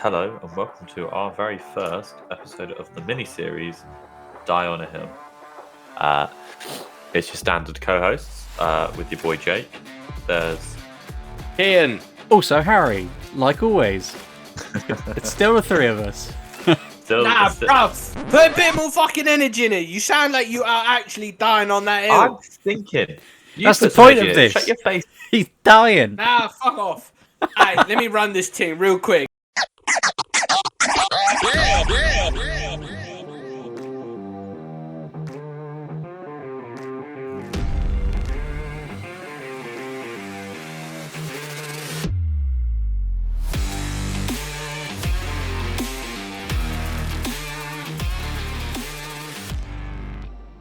hello and welcome to our very first episode of the mini-series Die on a Hill. It's your standard co-hosts with your boy Jake. There's Ian. Also Harry, like always. It's still the three of us. Bruv, put a bit more fucking energy in it. You sound like you are actually dying on that hill. I'm thinking. That's the point of this. Shut your face. He's dying. Nah, fuck off. Alright, let me run this thing real quick.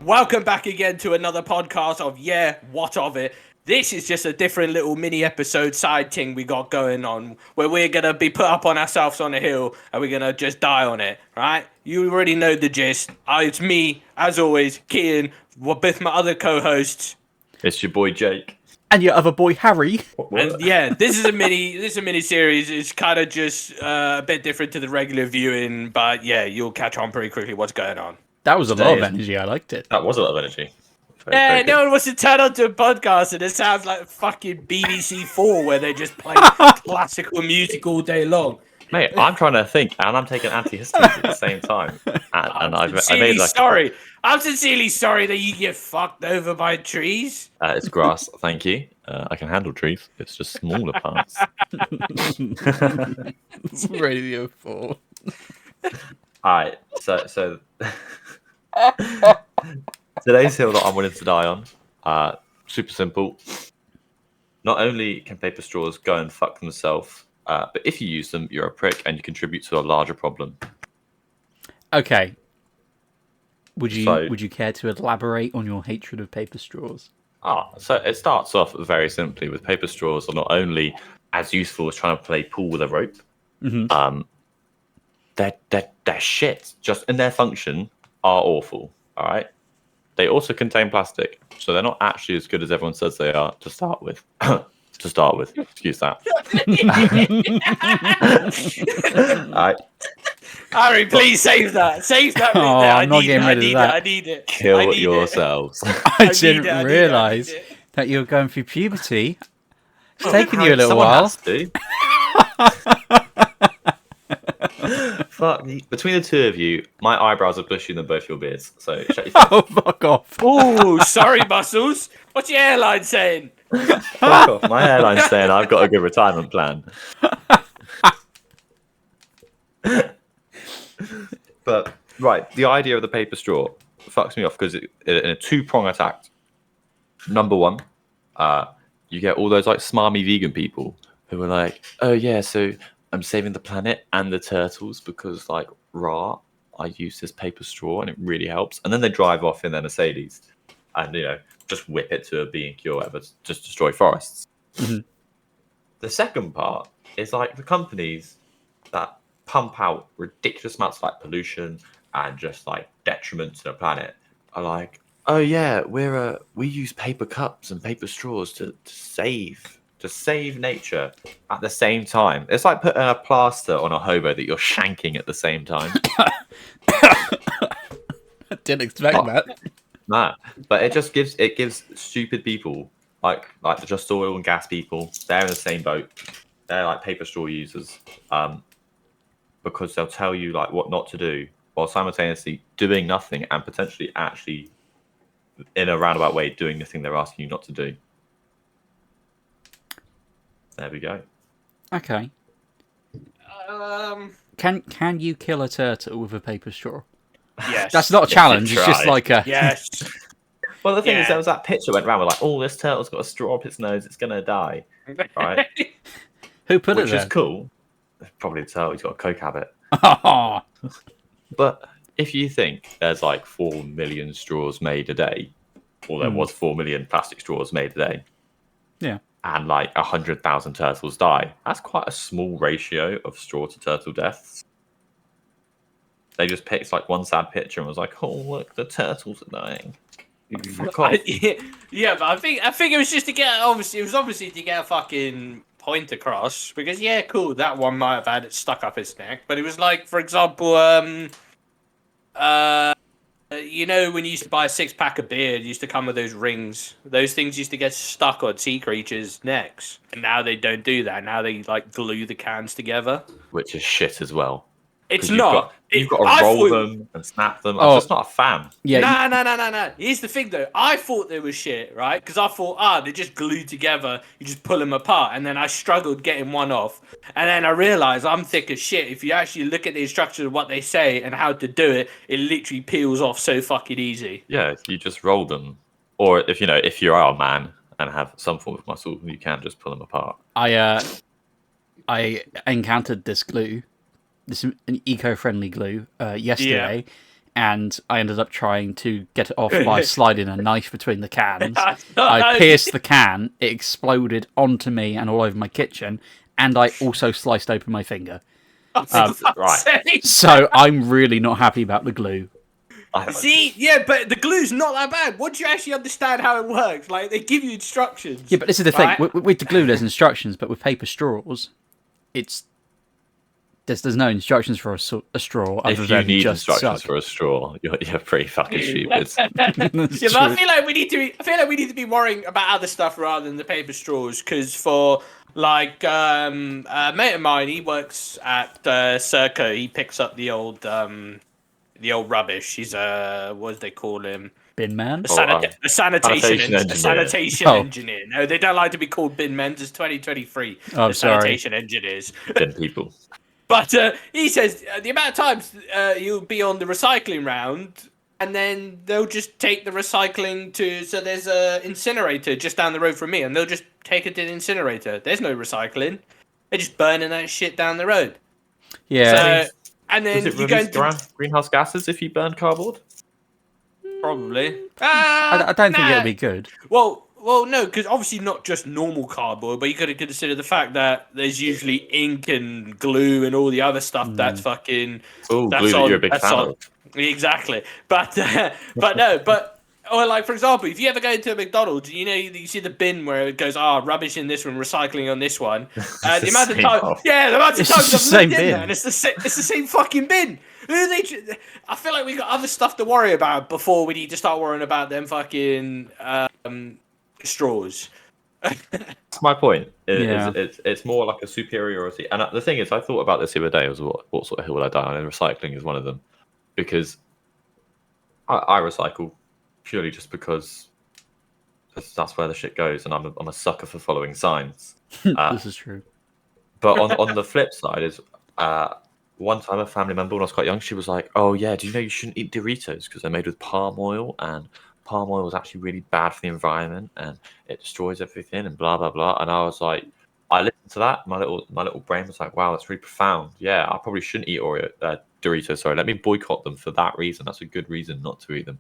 Welcome back again to another podcast of Yeah, What of It. This is just a different little mini episode side thing we got going on where we're going to be put up on ourselves on a hill and we're going to just die on it, right? You already know the gist. It's me, as always, Kian, with my other co-hosts. It's your boy Jake. And your other boy Harry. And yeah, this is a mini series. It's kind of just a bit different to the regular viewing, but yeah, you'll catch on pretty quickly what's going on. That was a lot of energy. I liked it. That was a lot of energy. Very no one wants to turn on to a podcast and it sounds like fucking BBC 4 where they just play classical music all day long. Mate, I'm trying to think and I'm taking antihistamines at the same time. And I made like sorry. I'm sincerely sorry that you get fucked over by trees. It's grass, thank you. I can handle trees. It's just smaller parts. It's Radio 4. Alright, so today's hill that I'm willing to die on, super simple. Not only can paper straws go and fuck themselves, but if you use them, you're a prick and you contribute to a larger problem. Okay. Would you care to elaborate on your hatred of paper straws? So it starts off very simply with paper straws are not only as useful as trying to play pool with a rope, they're shit. Just in their function are awful. All right. They also contain plastic, so they're not actually as good as everyone says they are to start with. Excuse that. All right. Harry, please save that. Save that. I'm not getting rid of that. I need it. Kill yourselves. I didn't realise that you were going through puberty. It's taken you a little while. Fuck. Between the two of you, my eyebrows are bushier than both your beards. So shut your face. Oh, fuck off. Oh, sorry, Muscles. What's your airline saying? Fuck off. My airline's saying I've got a good retirement plan. But, right, the idea of the paper straw fucks me off because in a two-prong attack. Number one, you get all those like smarmy vegan people who are like, oh yeah, so I'm saving the planet and the turtles because like I use this paper straw and it really helps. And then they drive off in their Mercedes and just whip it to a B&Q or whatever, just destroy forests. Mm-hmm. The second part is like the companies that pump out ridiculous amounts of like pollution and just like detriment to the planet are like, oh yeah, we use paper cups and paper straws to save nature at the same time. It's like putting a plaster on a hobo that you're shanking at the same time. I didn't expect that. Nah, but it gives stupid people like the Just Oil and Gas people. They're in the same boat. They're like paper straw users, because they'll tell you like what not to do while simultaneously doing nothing and potentially actually in a roundabout way doing the thing they're asking you not to do. There we go. Okay. Can you kill a turtle with a paper straw? Yes. That's not a challenge. It's just like a Yes. Well, the thing is, there was that picture went around with like, oh, this turtle's got a straw up its nose, it's gonna die, right? Who put it Which there? is cool. Probably the turtle. He's got a coke habit. Oh. But if you think there's like 4 million straws made a day, or there was 4 million plastic straws made a day, Yeah. and like 100,000 turtles die, that's quite a small ratio of straw to turtle deaths. They just picked like one sad picture and was like, oh look, the turtles are dying. Fuck off. Yeah, but I think it was just to get obviously to get a fucking point across because cool, that one might have had it stuck up his neck, but it was like, for example, you know, when you used to buy a 6-pack of beer, it used to come with those rings. Those things used to get stuck on sea creatures' necks, and now they don't do that. Now they like glue the cans together, which is shit as well. It's 'Cause not. You've got to roll them and snap them. I'm just not a fan. Yeah. No. Here's the thing, though. I thought they were shit, right? Because I thought, they're just glued together. You just pull them apart. And then I struggled getting one off. And then I realized I'm thick as shit. If you actually look at the instructions of what they say and how to do it, it literally peels off so fucking easy. Yeah, you just roll them. Or if you are a man and have some form of muscle, you can just pull them apart. I encountered this glue. This is an eco-friendly glue yesterday, and I ended up trying to get it off by sliding a knife between the cans. I pierced the can, it exploded onto me and all over my kitchen, and I also sliced open my finger. Right. So I'm really not happy about the glue. See, but the glue's not that bad. Once you actually understand how it works, like they give you instructions. Yeah, but this is the thing. With the glue, there's instructions, but with paper straws, there's no instructions for a straw. If other you than need just instructions suck. for a straw, you're pretty fucking stupid. But I feel like we need to be worrying about other stuff rather than the paper straws. Because for like a mate of mine, he works at Circo. He picks up the old rubbish. He's what do they call him? Bin man? A sanitation engineer. No, they don't like to be called bin men. It's 2023. Oh, the sorry. Sanitation engineers. Bin people. But he says the amount of times you'll be on the recycling round, and then they'll just take the recycling to. So there's a incinerator just down the road from me, and they'll just take it to the incinerator. There's no recycling. They're just burning that shit down the road. Yeah. So, and then Does it you go release greenhouse gases if you burn cardboard? probably. I don't think it'll be good. Well, no, because obviously not just normal cardboard, but you got to consider the fact that there's usually ink and glue and all the other stuff that's fucking. Oh, glue that you're a big fan of. Exactly, but or like for example, if you ever go to a McDonald's, you see the bin where it goes, rubbish in this one, recycling on this one. The amount of times, the amount of times I've looked in there, and it's the same fucking bin. I feel like we've got other stuff to worry about before we need to start worrying about them fucking straws. That's my point. It's more like a superiority. And the thing is, I thought about this the other day. I was what sort of hill will I die on? And recycling is one of them, because I recycle purely just because that's where the shit goes, and I'm a sucker for following signs. This is true. But on the flip side is, one time a family member when I was quite young, she was like, "Oh yeah, do you know you shouldn't eat Doritos because they're made with palm oil, and palm oil is actually really bad for the environment and it destroys everything and blah blah blah." And I was like, I listened to that. My little brain was like, "Wow, that's really profound. Yeah, I probably shouldn't eat Doritos. Sorry, let me boycott them for that reason. That's a good reason not to eat them."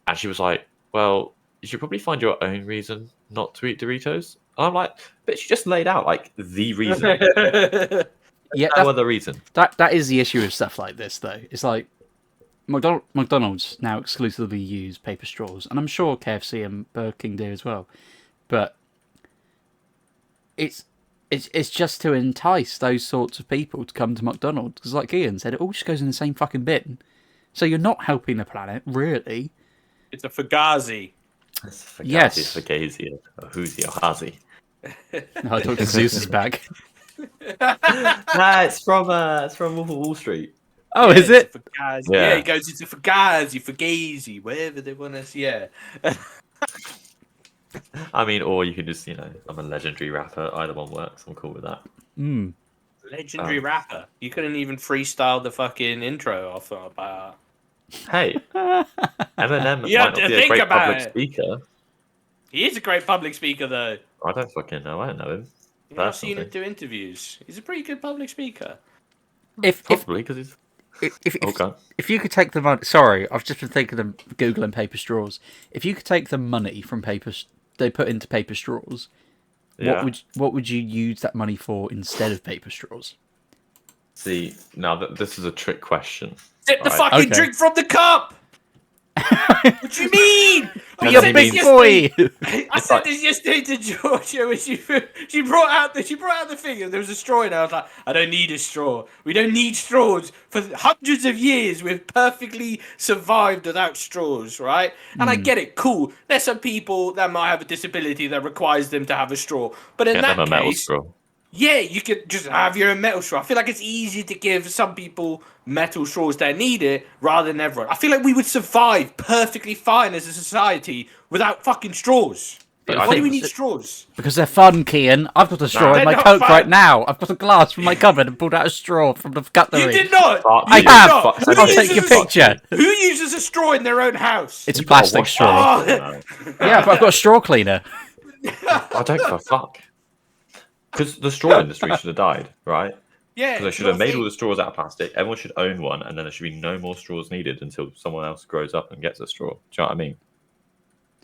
And she was like, "Well, you should probably find your own reason not to eat Doritos." And I'm like, "But she just laid out like the reason." Yeah, no other reason. That is the issue with stuff like this, though. It's like McDonald's now exclusively use paper straws, and I'm sure KFC and Burger King do as well. But it's just to entice those sorts of people to come to McDonald's, because, like Ian said, it all just goes in the same fucking bin. So you're not helping the planet, really. It's a Fugazi. It's Fugazi, Yes. Fugazi, or Hoosie or Hazi. No, Dr. Zeus is back. Nah, it's from Wolf of Wall Street. Oh, is it? Fugazi. Yeah. Yeah, he goes into Fugazi, whatever they want us. Yeah. I mean, or you can just, I'm a legendary rapper. Either one works. I'm cool with that. Legendary rapper. You couldn't even freestyle the fucking intro off Hey, Eminem You have might not to be a think great about public it. speaker. He is a great public speaker, though. I don't fucking know. I don't know him. I've seen him personally. do interviews. He's a pretty good public speaker. Probably because he's. If you could take the money, sorry, I've just been thinking of googling paper straws. If you could take the money from they put into paper straws, Yeah. what would you use that money for instead of paper straws? See, now this is a trick question. Sip the Right. fucking Okay. drink from the cup. What do you mean? Be I a said big this boy. yesterday. I said like- this yesterday to Georgia when she brought out the thing and there was a straw in there. I was like, I don't need a straw. We don't need straws. For hundreds of years we've perfectly survived without straws, right? And I get it, cool. There's some people that might have a disability that requires them to have a straw. But in Get that them a metal case, straw. yeah, you could just have your own metal straw. I feel like it's easy to give some people metal straws that need it rather than everyone. I feel like we would survive perfectly fine as a society without fucking straws. I Why do think we need straws? Because they're fun, Kian. I've got a straw they're in my not Coke fun. right now. I've got a glass from my cupboard and pulled out a straw from the cutlery. You did not. Fuck You I did have. not. Fuck, Who I'll uses take your a- picture. Who uses a straw in their own house? It's a You gotta plastic wash straw. that. Oh. Yeah, but I've got a straw cleaner. I don't give a fuck. Because the straw industry should have died, right? Yeah, Because they should have made all the straws out of plastic. Everyone should own one, and then there should be no more straws needed until someone else grows up and gets a straw. Do you know what I mean?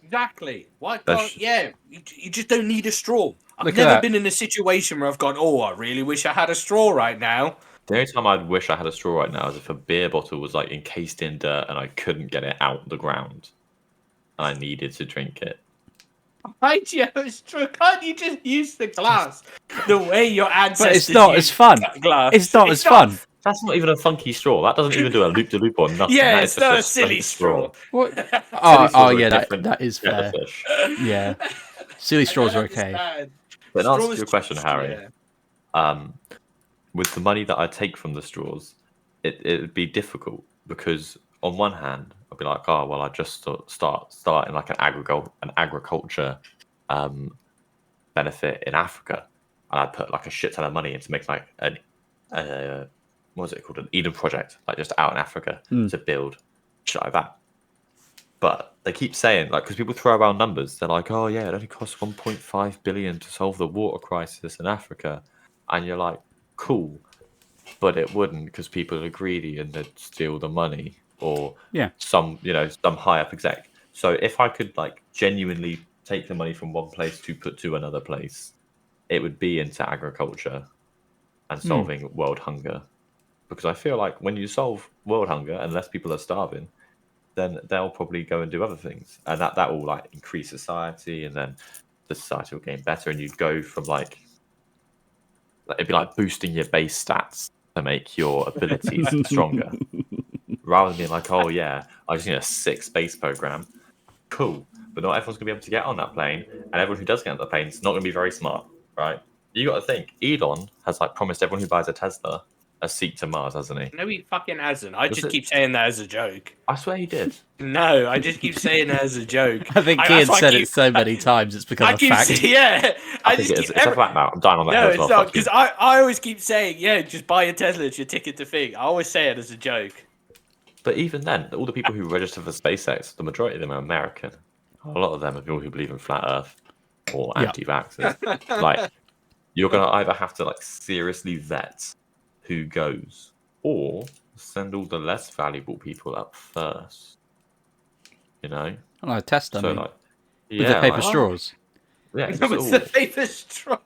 Exactly. Why That's- can't? Yeah, you just don't need a straw. I've Look at never that. been in a situation where I've gone, oh, I really wish I had a straw right now. The only time I'd wish I had a straw right now is if a beer bottle was like encased in dirt and I couldn't get it out the ground, and I needed to drink it. Why do you have a straw? Can't you just use the glass the way your ancestors But it's not used as fun. glass? It's not as fun. That's not even a funky straw. That doesn't even do a loop de loop or nothing. Yeah, That it's is just not a straight silly straw. What? Silly Oh, straws are a yeah, different that is kettle fair. of fish. Yeah. Silly straws are okay. But in answer to Straws your question, just- Harry, yeah. with the money that I take from the straws, it would be difficult because on one hand, I'd be like, oh well, I just start in like an agriculture benefit in Africa, and I'd put like a shit ton of money into make like an what was it called, an Eden project, like just out in Africa to build shit like that. But they keep saying, like, because people throw around numbers, they're like, oh yeah, it only costs 1.5 billion to solve the water crisis in Africa, and you're like, cool, but it wouldn't because people are greedy and they'd steal the money, or Yeah. some high up exec. So if I could like genuinely take the money from one place to put to another place, it would be into agriculture and solving world hunger, because I feel like when you solve world hunger and less people are starving, then they'll probably go and do other things, and that will like increase society, and then the society will gain better, and you'd go from like it'd be like boosting your base stats to make your abilities stronger, rather than being like, oh yeah, I just need a 6 space program. Cool, but not everyone's gonna be able to get on that plane, and everyone who does get on the plane is not gonna be very smart, right? You got to think, Elon has like promised everyone who buys a Tesla a seat to Mars, hasn't he? No, he fucking hasn't. I Was just it- keep saying that as a joke. I swear he did. No, I just keep saying that as a joke. I think that's Kian why I said keep- it so many times it's become I a keep fact. yeah. I think it is. It's a fact now. I'm dying on that No, hill as it's well. not Fuck you. because I always keep saying, yeah, just buy a Tesla, it's your ticket to thing. I always say it as a joke. But even then, all the people who register for SpaceX, the majority of them are American. A lot of them are people who believe in flat Earth or Yeah. anti-vaxxers. Like, you're gonna either have to like seriously vet who goes, or send all the less valuable people up first. You know, I don't know, test, I so mean, like, with yeah, the paper like, straws. Yeah, With the paper straws.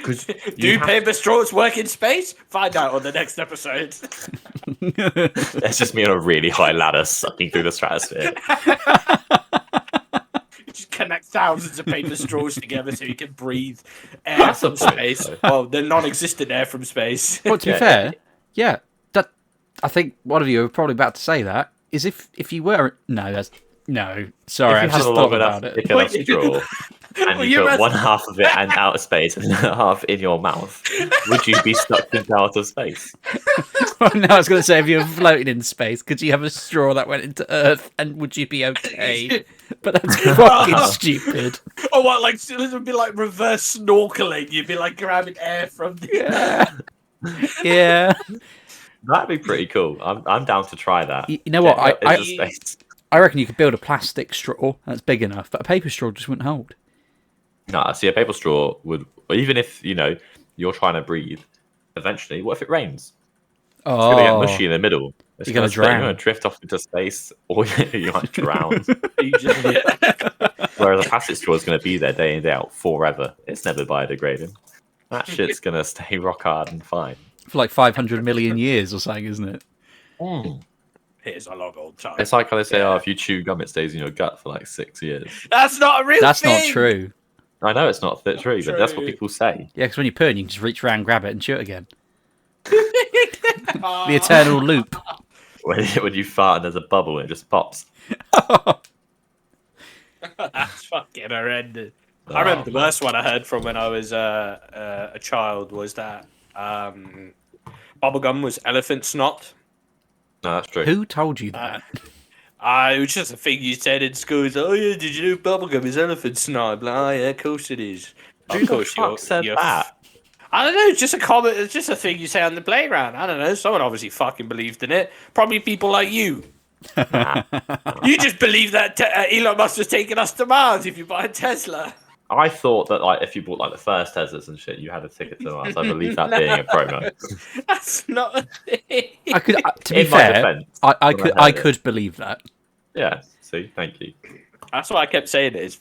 'cause Do you have- paper straws work in space? Find out on the next episode. It's just me on a really high ladder sucking through the stratosphere. Just connect thousands of paper straws together so you can breathe air That's from the point, space. though. Well, the non-existent air from space. Well, to be Yeah. fair, yeah, that I think one of you are probably about to say that is if you were no, sorry, If I've you had just a thought long enough, about thick it. enough straw, and Well, you you're put about one to- half of it and outer space and the other half in your mouth, would you be stuck into outer space? No, I was going to say if you were floating in space, could you have a straw that went into Earth, and would you be okay? But that's fucking stupid. Or what, like, it would be like reverse snorkeling. You'd be like grabbing air from the Yeah. That'd be pretty cool. I'm down to try that. You know what? Get I into space. I reckon you could build a plastic straw that's big enough, but a paper straw just wouldn't hold. No, see, a paper straw would, even if you're trying to breathe, eventually, what if it rains? It's gonna get mushy in the middle. It's You're gonna split, You're drown. gonna drift off into space, or you might drown. You just- Whereas a plastic straw is gonna be there day in day out forever. It's never biodegrading. That shit's gonna stay rock hard and fine. For like 500 million years or something, isn't it? It's a long old time. It's like how they say, if you chew gum, it stays in your gut for like 6 years. That's not a real That's thing. not true. I know it's not true, but that's what people say. Yeah, because when you're pooing, you can just reach around, grab it, and chew it again. The eternal loop. When you fart and there's a bubble, it just pops. That's fucking horrendous. I remember the worst one I heard from when I was a child was that bubblegum was elephant snot. No, that's true. Who told you that? It was just a thing you said in school. It's like, oh yeah, did you know bubblegum is elephant snot? I'm like, oh yeah, of course it is. Who the fuck said that? I don't know. It's just a comment. It's just a thing you say on the playground. I don't know. Someone obviously fucking believed in it. Probably people like you. You just believe that Elon Musk was taking us to Mars if you buy a Tesla. I thought that like if you bought like the first Teslas and shit, you had a ticket to Mars. I believe that being a promo. That's not a thing. I could, to be In my fair, defense, I could believe that. Yeah. See, thank you. That's why I kept saying it is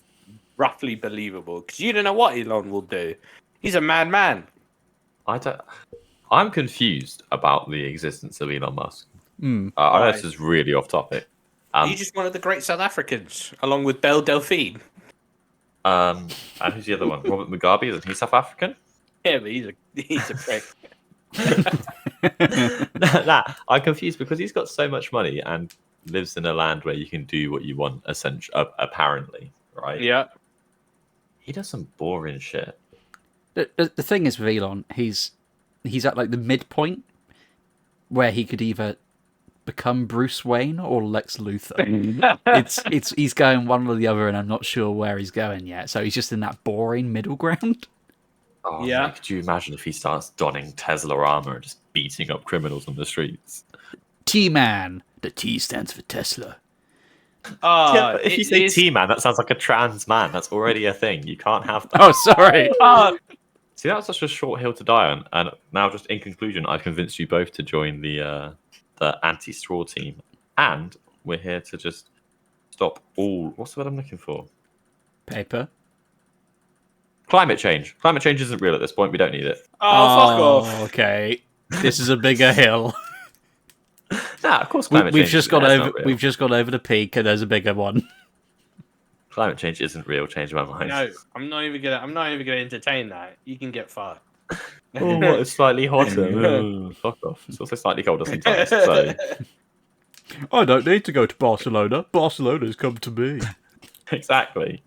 roughly believable because you don't know what Elon will do. He's a madman. I'm confused about the existence of Elon Musk. I know Right. this is really off topic. He's just one of the great South Africans, along with Belle Delphine. And who's the other one? Robert Mugabe, isn't he South African? Yeah, but he's a prick. Nah, I'm confused because he's got so much money and lives in a land where you can do what you want, apparently, right? Yeah. He does some boring shit. The thing is with Elon, he's at like the midpoint where he could either become Bruce Wayne or Lex Luthor. He's going one or the other, and I'm not sure where he's going yet. So he's just in that boring middle ground. Oh, Yeah. Could you imagine if he starts donning Tesla armor and just beating up criminals on the streets? T-Man. The T stands for Tesla. Yeah, but if you say T-Man, that sounds like a trans man. That's already a thing. You can't have that. Oh, sorry. See, that's such a short hill to die on. And now, just in conclusion, I've convinced you both to join the anti-straw team. And we're here to just stop all... What's the word I'm looking for? Paper. Climate change. Climate change isn't real at this point. We don't need it. Oh, fuck off. Okay. This is a bigger hill. Nah, of course climate We've change just isn't got real. It's over. not real. We've just got over the peak, and there's a bigger one. Climate change isn't real. Change my mind. No, I'm not even gonna entertain that. You can get fucked. Oh, what? It's slightly hotter. Oh, fuck off. It's also slightly colder sometimes. So I don't need to go to Barcelona. Barcelona's come to me. exactly.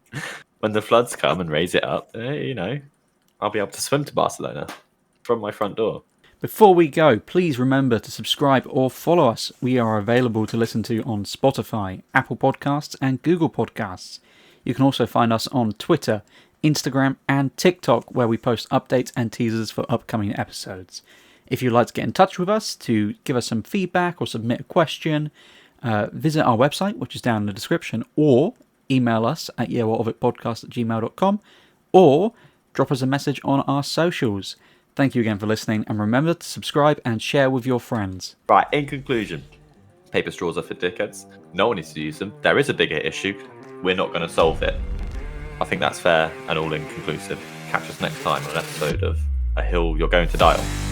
When the floods come and raise it up, I'll be able to swim to Barcelona from my front door. Before we go, please remember to subscribe or follow us. We are available to listen to on Spotify, Apple Podcasts, and Google Podcasts. You can also find us on Twitter, Instagram, and TikTok, where we post updates and teasers for upcoming episodes. If you'd like to get in touch with us to give us some feedback or submit a question, visit our website, which is down in the description, or email us at yeahwhatofitpodcast@gmail.com, or drop us a message on our socials. Thank you again for listening, and remember to subscribe and share with your friends. Right, in conclusion, paper straws are for dickheads. No one needs to use them. There is a bigger issue. We're not going to solve it. I think that's fair and all inconclusive. Catch us next time on an episode of A Hill You're Going to Die On.